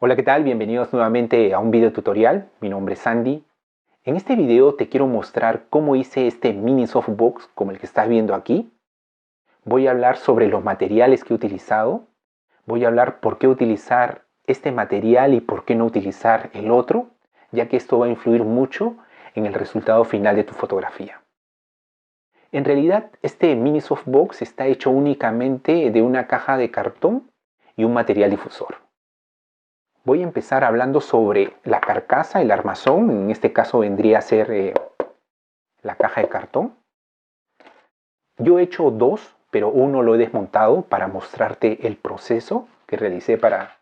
Hola, ¿qué tal? Bienvenidos nuevamente a un video tutorial. Mi nombre es Andy. En este video te quiero mostrar cómo hice este mini softbox como el que estás viendo aquí. Voy a hablar sobre los materiales que he utilizado. Voy a hablar por qué utilizar este material y por qué no utilizar el otro, ya que esto va a influir mucho en el resultado final de tu fotografía. En realidad, este mini softbox está hecho únicamente de una caja de cartón y un material difusor. Voy a empezar hablando sobre la carcasa, el armazón. En este caso vendría a ser la caja de cartón. Yo he hecho dos, pero uno lo he desmontado para mostrarte el proceso que realicé para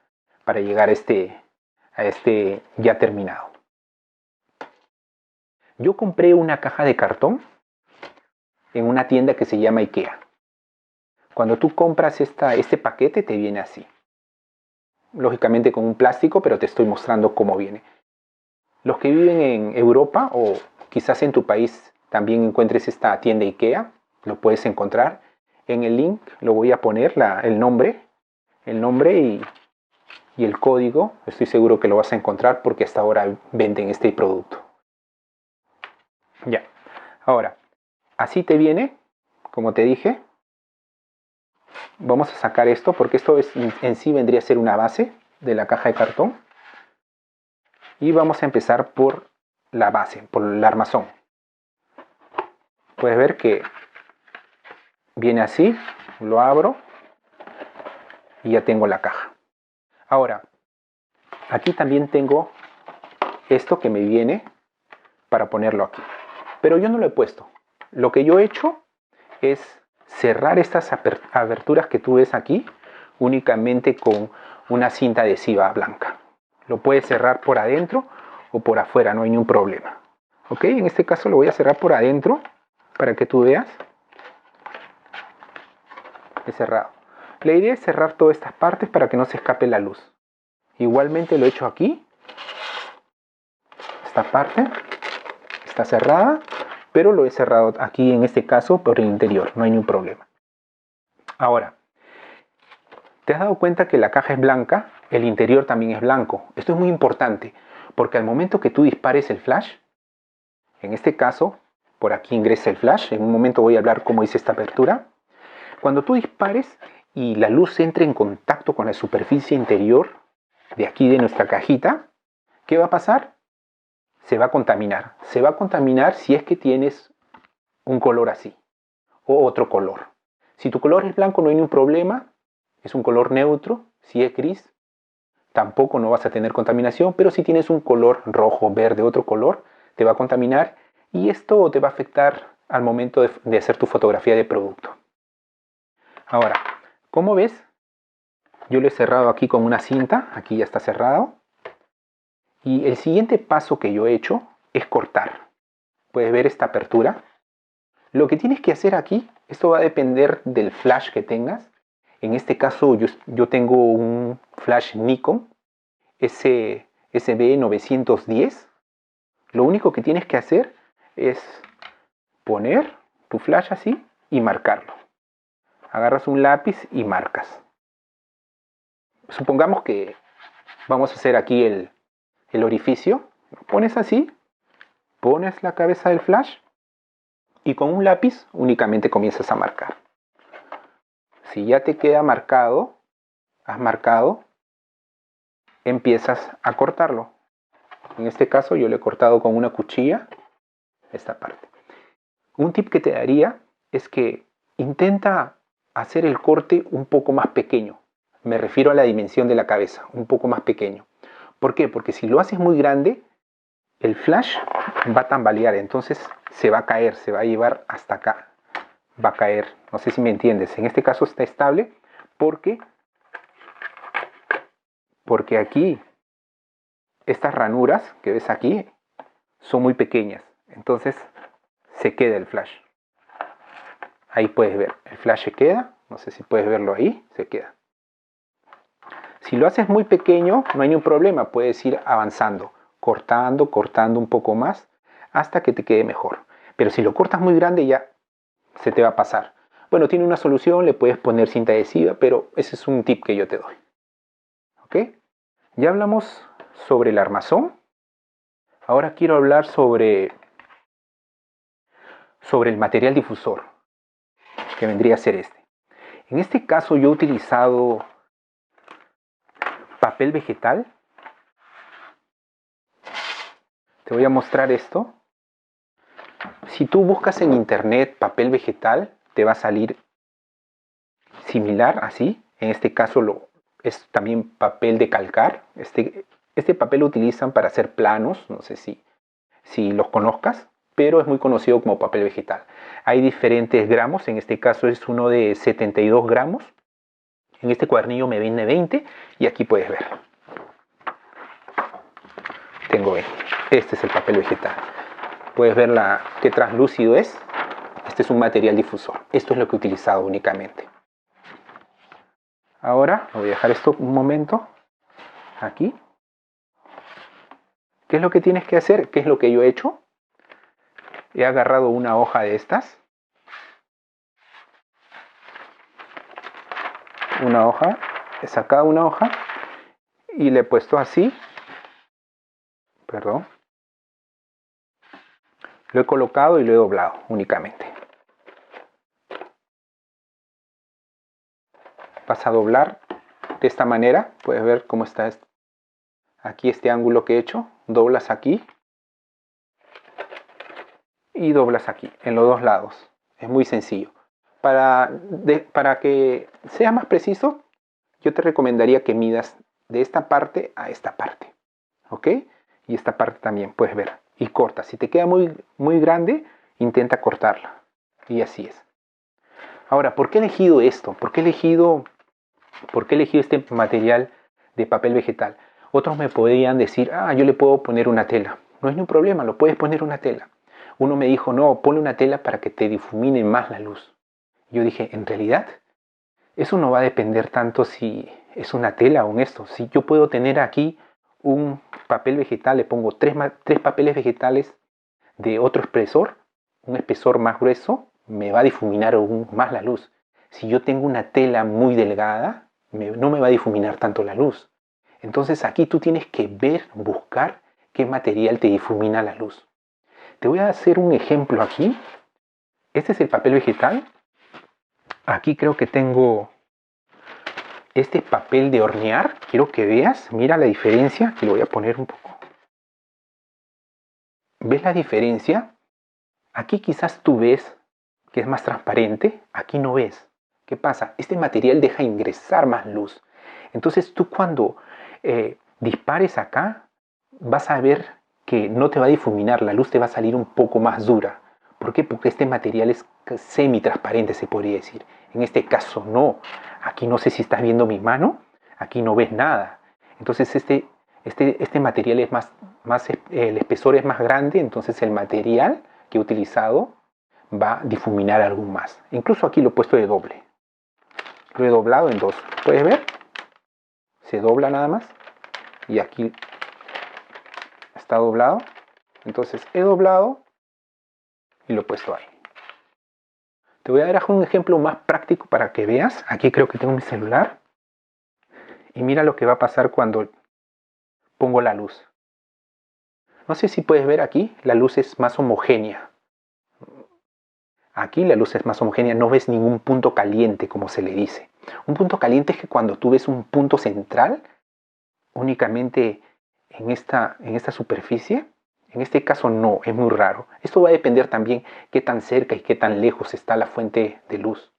llegar a este ya terminado. Yo compré una caja de cartón en una tienda que se llama IKEA. Cuando tú compras este paquete te viene así. Lógicamente con un plástico, pero te estoy mostrando cómo viene. Los que viven en Europa o quizás en tu país también encuentres esta tienda IKEA, lo puedes encontrar. En el link lo voy a poner el nombre y el código. Estoy seguro que lo vas a encontrar porque hasta ahora venden este producto. Ya, ahora, así te viene, como te dije. Vamos a sacar esto porque esto en sí vendría a ser una base de la caja de cartón. Y vamos a empezar por la base, por el armazón. Puedes ver que viene así, lo abro y ya tengo la caja. Ahora, aquí también tengo esto que me viene para ponerlo aquí. Pero yo no lo he puesto. Lo que yo he hecho es cerrar estas aberturas que tú ves aquí únicamente con una cinta adhesiva blanca. Lo puedes cerrar por adentro o por afuera, no hay ningún problema. Ok, en este caso lo voy a cerrar por adentro para que tú veas. He cerrado. La idea es cerrar todas estas partes para que no se escape la luz. Igualmente lo he hecho aquí. Esta parte está cerrada, pero lo he cerrado aquí en este caso por el interior, no hay ningún problema. Ahora, ¿te has dado cuenta que la caja es blanca? El interior también es blanco. Esto es muy importante porque al momento que tú dispares el flash, en este caso, por aquí ingresa el flash. En un momento voy a hablar cómo hice esta apertura. Cuando tú dispares y la luz entre en contacto con la superficie interior de aquí de nuestra cajita, ¿qué va a pasar? Se va a contaminar. Se va a contaminar si es que tienes un color así o otro color. Si tu color es blanco no hay ningún problema, es un color neutro. Si es gris, tampoco no vas a tener contaminación, pero si tienes un color rojo, verde, otro color, te va a contaminar y esto te va a afectar al momento de hacer tu fotografía de producto. Ahora, como ves, yo lo he cerrado aquí con una cinta, aquí ya está cerrado. Y el siguiente paso que yo he hecho es cortar. Puedes ver esta apertura. Lo que tienes que hacer aquí, esto va a depender del flash que tengas. En este caso yo tengo un flash Nikon SB910. Lo único que tienes que hacer es poner tu flash así y marcarlo. Agarras un lápiz y marcas. Supongamos que vamos a hacer aquí el orificio. Lo pones así, pones la cabeza del flash y con un lápiz únicamente comienzas a marcar. Si ya te queda marcado, has marcado, empiezas a cortarlo. En este caso yo lo he cortado con una cuchilla, esta parte. Un tip que te daría es que intenta hacer el corte un poco más pequeño. Me refiero a la dimensión de la cabeza, un poco más pequeño. ¿Por qué? Porque si lo haces muy grande, el flash va a tambalear, entonces se va a caer, se va a llevar hasta acá. Va a caer, no sé si me entiendes. En este caso está estable porque aquí estas ranuras que ves aquí son muy pequeñas, entonces se queda el flash. Ahí puedes ver, el flash se queda, no sé si puedes verlo ahí, se queda. Si lo haces muy pequeño no hay ningún problema, puedes ir avanzando, cortando un poco más hasta que te quede mejor. Pero si lo cortas muy grande ya se te va a pasar. Bueno, tiene una solución, le puedes poner cinta adhesiva, pero ese es un tip que yo te doy. ¿Ok? Ya hablamos sobre el armazón. Ahora quiero hablar sobre el material difusor, que vendría a ser este. En este caso yo he utilizado papel vegetal. Te voy a mostrar esto. Si tú buscas en internet papel vegetal, te va a salir similar así. En este caso es también papel de calcar. Este papel lo utilizan para hacer planos, no sé si los conozcas, pero es muy conocido como papel vegetal. Hay diferentes gramos, en este caso es uno de 72 gramos. En este cuadernillo me viene 20 y aquí puedes ver. Tengo 20. Este es el papel vegetal. Puedes ver qué translúcido es. Este es un material difusor. Esto es lo que he utilizado únicamente. Ahora voy a dejar esto un momento. Aquí. ¿Qué es lo que tienes que hacer? ¿Qué es lo que yo he hecho? He agarrado una hoja de estas. Una hoja. He sacado una hoja y le he puesto así. Perdón. Lo he colocado y lo he doblado únicamente. Vas a doblar de esta manera. Puedes ver cómo está aquí este ángulo que he hecho. Doblas aquí y doblas aquí en los dos lados. Es muy sencillo. Para que sea más preciso, yo te recomendaría que midas de esta parte a esta parte. ¿Ok? Y esta parte también puedes ver. Y corta. Si te queda muy grande, intenta cortarla. Y así es. Ahora, ¿por qué he elegido esto? ¿Por qué he elegido este material de papel vegetal? Otros me podrían decir, yo le puedo poner una tela. No hay ningún problema, lo puedes poner una tela. Uno me dijo, no, ponle una tela para que te difumine más la luz. Yo dije, en realidad, eso no va a depender tanto si es una tela o un esto. Si yo puedo tener aquí un papel vegetal, le pongo tres papeles vegetales de otro espesor, un espesor más grueso, me va a difuminar aún más la luz. Si yo tengo una tela muy delgada, no me va a difuminar tanto la luz. Entonces aquí tú tienes que buscar qué material te difumina la luz. Te voy a hacer un ejemplo aquí. Este es el papel vegetal. Aquí creo que tengo este papel de hornear. Quiero que veas, mira la diferencia. Aquí lo voy a poner un poco. ¿Ves la diferencia? Aquí quizás tú ves que es más transparente. Aquí no ves. ¿Qué pasa? Este material deja ingresar más luz. Entonces tú cuando dispares acá, vas a ver que no te va a difuminar, la luz te va a salir un poco más dura. ¿Por qué? Porque este material es semi-transparente, se podría decir. En este caso no. Aquí no sé si estás viendo mi mano, aquí no ves nada. Entonces este material es el espesor es más grande, entonces el material que he utilizado va a difuminar algo más. Incluso aquí lo he puesto de doble. Lo he doblado en dos. ¿Puedes ver? Se dobla nada más. Y aquí está doblado. Entonces he doblado y lo he puesto ahí. Te voy a dar un ejemplo más práctico para que veas. Aquí creo que tengo mi celular. Y mira lo que va a pasar cuando pongo la luz. No sé si puedes ver aquí, la luz es más homogénea. Aquí la luz es más homogénea, no ves ningún punto caliente, como se le dice. Un punto caliente es que cuando tú ves un punto central, únicamente en esta superficie, en este caso no, es muy raro. Esto va a depender también qué tan cerca y qué tan lejos está la fuente de luz.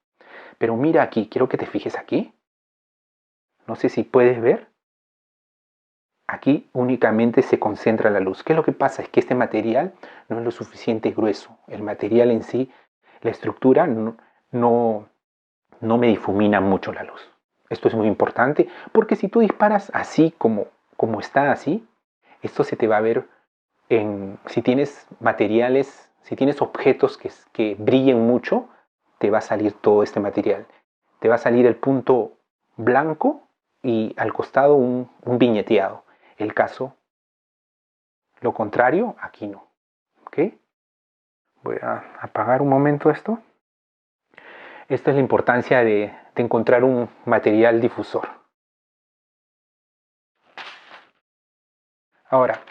Pero mira aquí, quiero que te fijes aquí. No sé si puedes ver. Aquí únicamente se concentra la luz. ¿Qué es lo que pasa? Es que este material no es lo suficiente grueso. El material en sí, la estructura, no me difumina mucho la luz. Esto es muy importante porque si tú disparas así como está así, esto se te va a ver si tienes materiales, si tienes objetos que brillen mucho, te va a salir todo este material. Te va a salir el punto blanco y al costado un viñeteado. El caso, lo contrario, aquí no. ¿Ok? Voy a apagar un momento esto. Esta es la importancia de encontrar un material difusor. Ahora,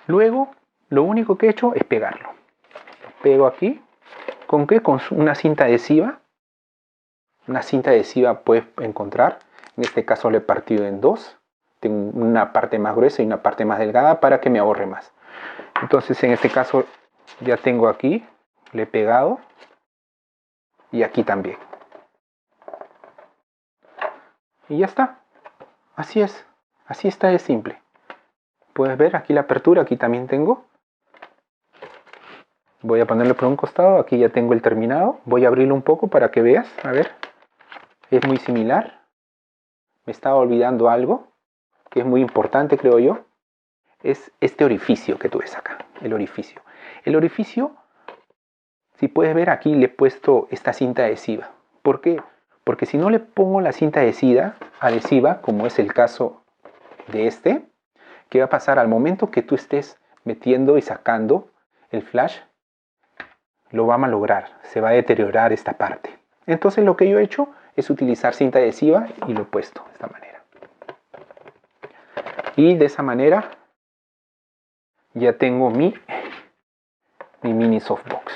luego lo único que he hecho es pegarlo. Lo pego aquí. ¿Con qué? Con una cinta adhesiva. Una cinta adhesiva puedes encontrar. En este caso lo he partido en dos. Tengo una parte más gruesa y una parte más delgada para que me ahorre más. Entonces en este caso ya tengo aquí, le he pegado. Y aquí también. Y ya está. Así es. Así está de simple. Puedes ver aquí la apertura, aquí también tengo. Voy a ponerlo por un costado, aquí ya tengo el terminado. Voy a abrirlo un poco para que veas. A ver. Es muy similar. Me estaba olvidando algo que es muy importante, creo yo. Es este orificio que tú ves acá. El orificio. El orificio, si puedes ver aquí, le he puesto esta cinta adhesiva. ¿Por qué? Porque si no le pongo la cinta adhesiva, como es el caso de este, ¿qué va a pasar? Al momento que tú estés metiendo y sacando el flash, lo va a malograr, se va a deteriorar esta parte. Entonces lo que yo he hecho es utilizar cinta adhesiva y lo he puesto de esta manera. Y de esa manera ya tengo mi mini softbox.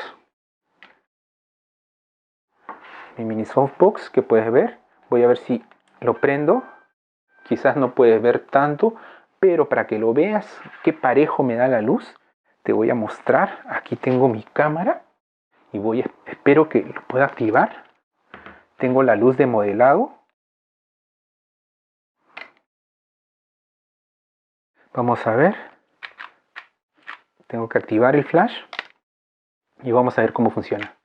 Mi mini softbox que puedes ver. Voy a ver si lo prendo. Quizás no puedes ver tanto, pero para que lo veas qué parejo me da la luz, te voy a mostrar. Aquí tengo mi cámara y espero que lo pueda activar. Tengo la luz de modelado. Vamos a ver. Tengo que activar el flash y vamos a ver cómo funciona.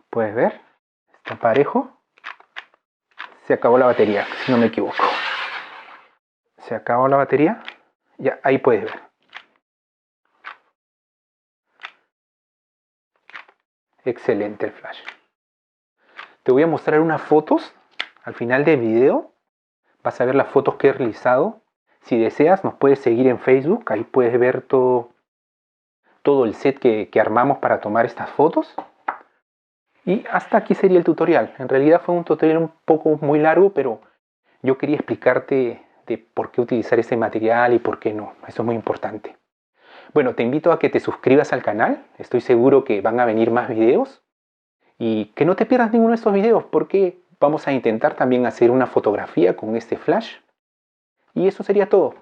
Puedes ver, está parejo. Se acabó la batería, si no me equivoco. Se acabó la batería. Ya, ahí puedes ver. Excelente el flash. Te voy a mostrar unas fotos al final del video. Vas a ver las fotos que he realizado. Si deseas, nos puedes seguir en Facebook. Ahí puedes ver todo el set que armamos para tomar estas fotos. Y hasta aquí sería el tutorial. En realidad fue un tutorial un poco muy largo, pero yo quería explicarte de por qué utilizar este material y por qué no. Eso es muy importante. Bueno, te invito a que te suscribas al canal. Estoy seguro que van a venir más videos. Y que no te pierdas ninguno de estos videos porque vamos a intentar también hacer una fotografía con este flash. Y eso sería todo.